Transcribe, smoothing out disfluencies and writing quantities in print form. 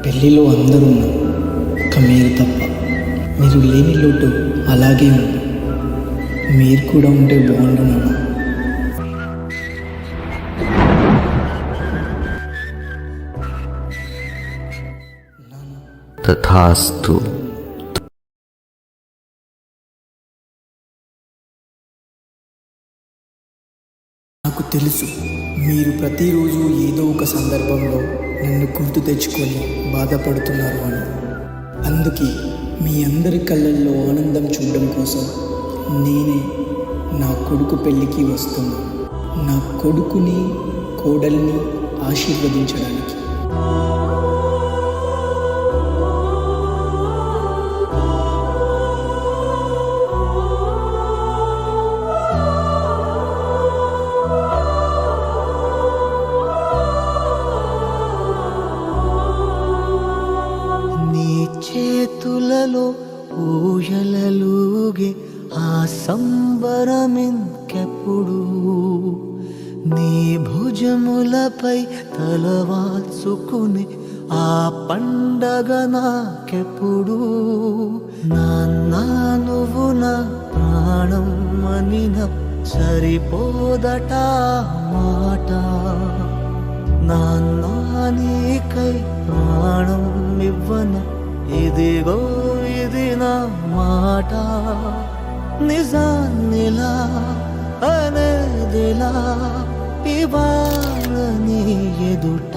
పెళ్ళిలో అందరూ ఉన్నారు, ఒక్క మీరు తప్ప. మీరు లేని లోటు అలాగే ఉంది. మీరు కూడా ఉంటే బాగుండు నాన్న. తథాస్తు. నాకు తెలుసు మీరు ప్రతిరోజు ఏదో ఒక సందర్భంలో నన్ను గుర్తు తెచ్చుకొని బాధపడుతున్నారు అని. అందుకే మీ అందరి కళ్ళల్లో ఆనందం చూడడం కోసం నేనే నా కొడుకు పెళ్ళికి వస్తున్నాను. నా కొడుకుని కోడల్ని ఆశీర్వదించడానికి. చేతులలో ఊయలలుగే ఆ సంబరమింకెప్పుడు, నీ భుజములపై తలవాల్చుకుని ఆ పండగ నాకెప్పుడు. నాన్న నువ్వు నా ప్రాణం అనిన సరిపోదట మాట. నాన్న నీకై ప్రాణం ఇవ్వన ఇదిగో ఇది నా మాట. నిజాన్నిలా అనేదిలా ఇవాళ నీ ఎదుట.